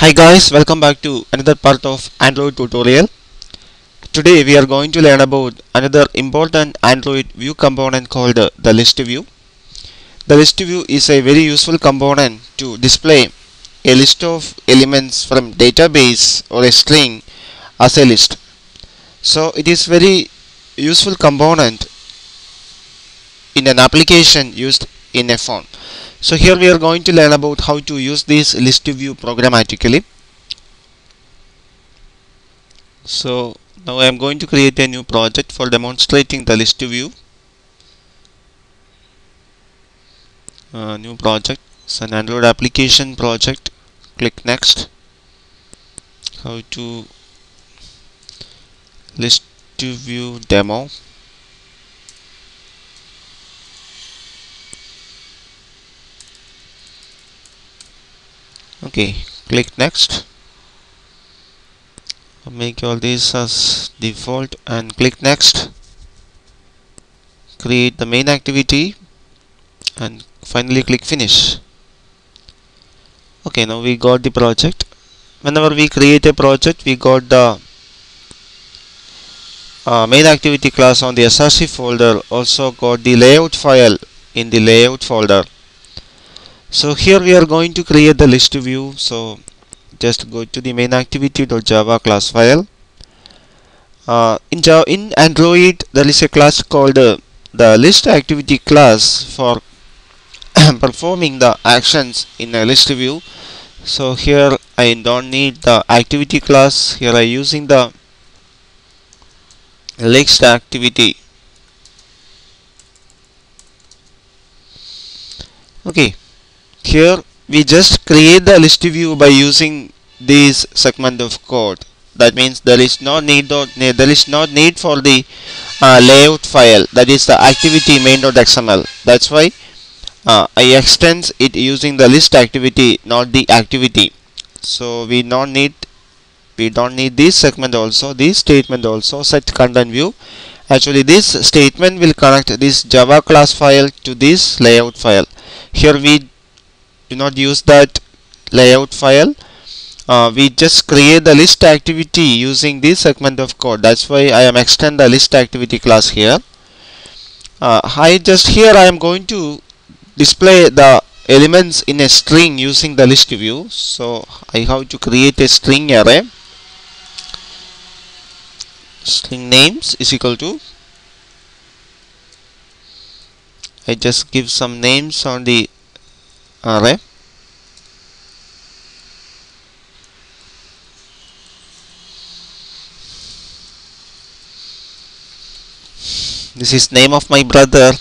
Hi guys, welcome back to another part of Android tutorial. Today we are going to learn about another important Android view component called the list view. The list view is a very useful component to display a list of elements from database or a string as a list. So it is very useful component in an application used in a phone. So here we are going to learn about how to use this list view programmatically. So now I am going to create a new project for demonstrating the list view. New project. It's an Android application project. Click next. How to list view demo. Okay, click next. Make all these as default and click next. Create the main activity and finally click finish. Okay, now we got the project. Whenever we create a project, we got the main activity class on the src folder, also got the layout file in the layout folder. So here we are going to create the list view. So just go to the main activity.java class file. In Android there is a class called the list activity class for performing the actions in a list view. So here I don't need the activity class. Here I using the list activity. Okay, here we just create the list view by using this segment of code. That means there is no need for the layout file, that is the activity main.xml. That's why I extend it using the list activity, not the activity. So we don't need this segment also, this statement also, set content view. Actually this statement will connect this Java class file to this layout file. Here we do not use that layout file. We just create the list activity using this segment of code. That's why I am extend the list activity class here. I am going to display the elements in a string using the list view. So I have to create a string array. String names is equal to, I just give some names on the array. This is name of my brother,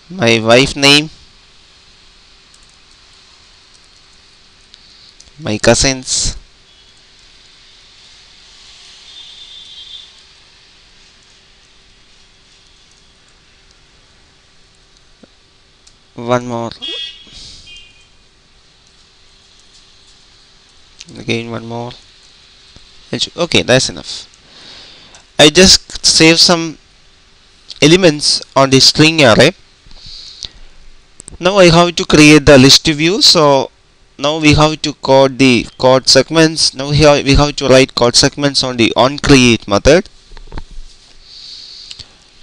my wife name, my cousins, one more, again one more. Okay, that's enough. I just save some elements on the string array. Now I have to create the list view. So now we have to code the code segments. Now here we have to write code segments on the onCreate method.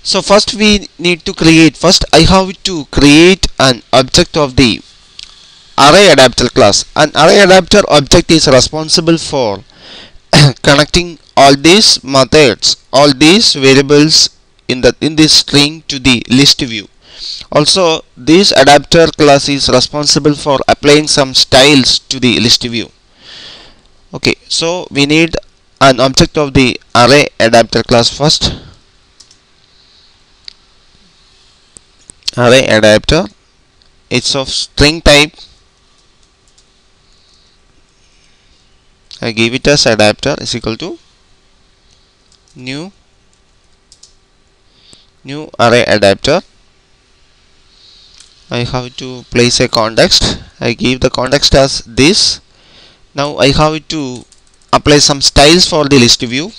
So first I have to create an object of the array adapter class. An array adapter object is responsible for connecting all these methods, all these variables in this string to the list view. Also this adapter class is responsible for applying some styles to the list view. Okay, so we need an object of the array adapter class first. Array adapter, it's of string type. I give it as adapter is equal to new array adapter. I have to place a context. I give the context as this. Now I have to apply some styles for the list view.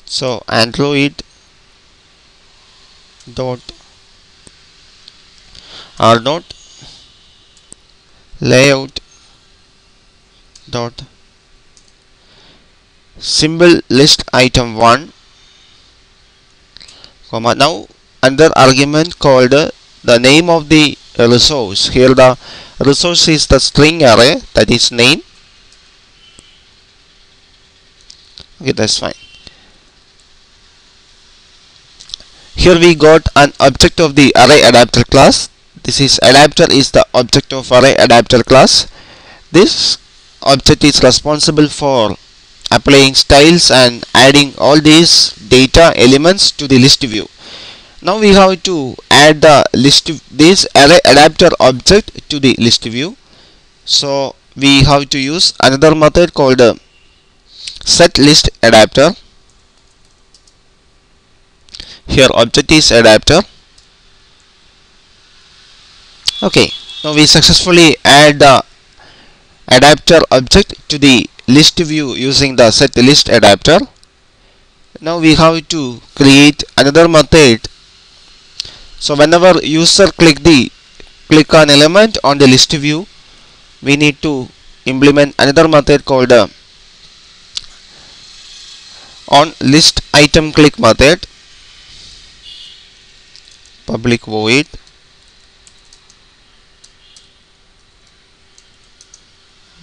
So Android dot r dot layout dot symbol list item 1 comma. Now another argument called the name of the resource. Here the resource is the string array, that is name. Okay, that's fine. Here we got an object of the array adapter class. This is adapter is the object of array adapter class. This object is responsible for applying styles and adding all these data elements to the list view. Now we have to add the this array adapter object to the list view. So we have to use another method called set list adapter. Here object is adapter. Okay, now we successfully add the adapter object to the list view using the set list adapter. Now we have to create another method. So whenever user click on element on the list view, we need to implement another method called on list item click method. Public void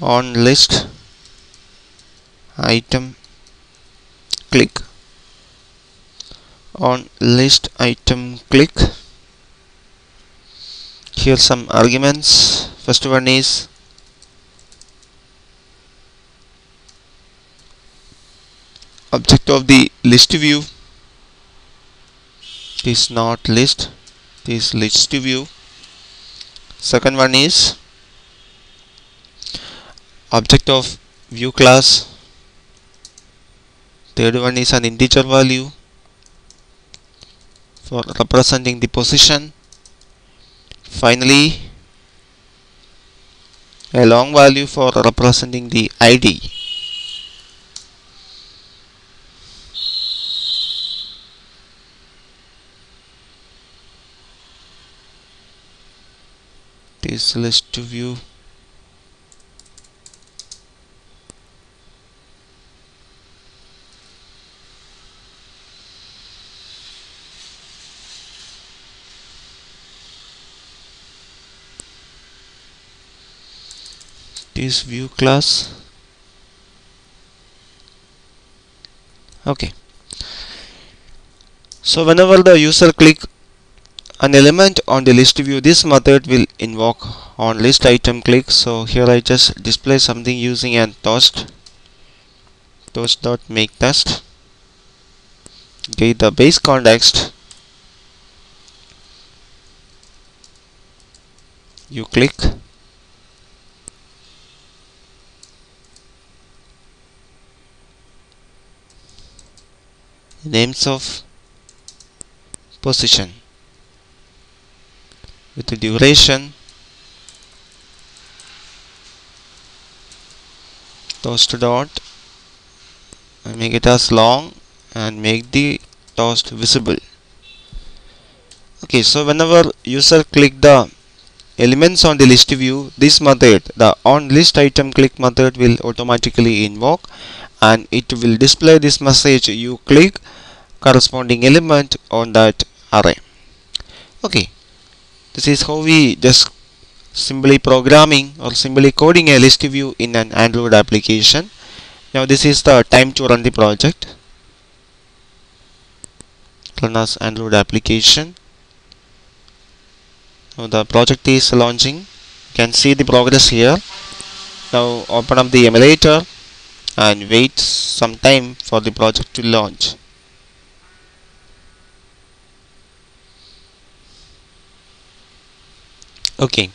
on list item click. On list item click, here some arguments. First one is object of the list view is not list, it is list view. Second one is object of view class. Third one is an integer value for representing the position. Finally, a long value for representing the ID. This list view. This view class. Okay. So whenever the user click an element on the list view, this method will invoke on list item click. So here I just display something using an toast dot make test. Get the base context. You click. Names of position with the duration, toast dot, and make it as long and make the toast visible. Okay, so whenever user click the elements on the list view, this method, the on list item click method, will automatically invoke and it will display this message: you click corresponding element on that array. Okay, this is how we just simply programming or simply coding a list view in an Android application. Now this is the time to run the project. Run as Android application. Now the project is launching. You can see the progress here. Now open up the emulator and wait some time for the project to launch. Okay,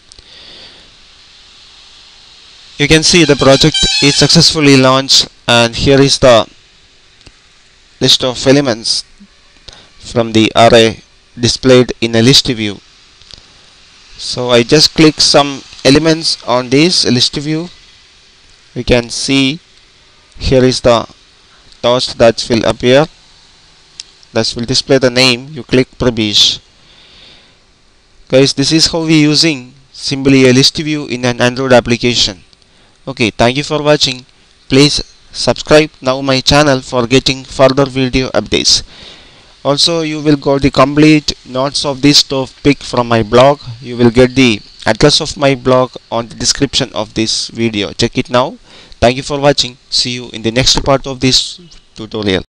you can see the project is successfully launched, and here is the list of elements from the array displayed in a list view. So I just click some elements on this list view. We can see here is the toast that will appear, that will display the name. You click Prabesh. Guys, this is how we using simply a list view in an Android application. Okay, thank you for watching. Please subscribe now my channel for getting further video updates. Also, you will got the complete notes of this topic from my blog. You will get the address of my blog on the description of this video. Check it now. Thank you for watching. See you in the next part of this tutorial.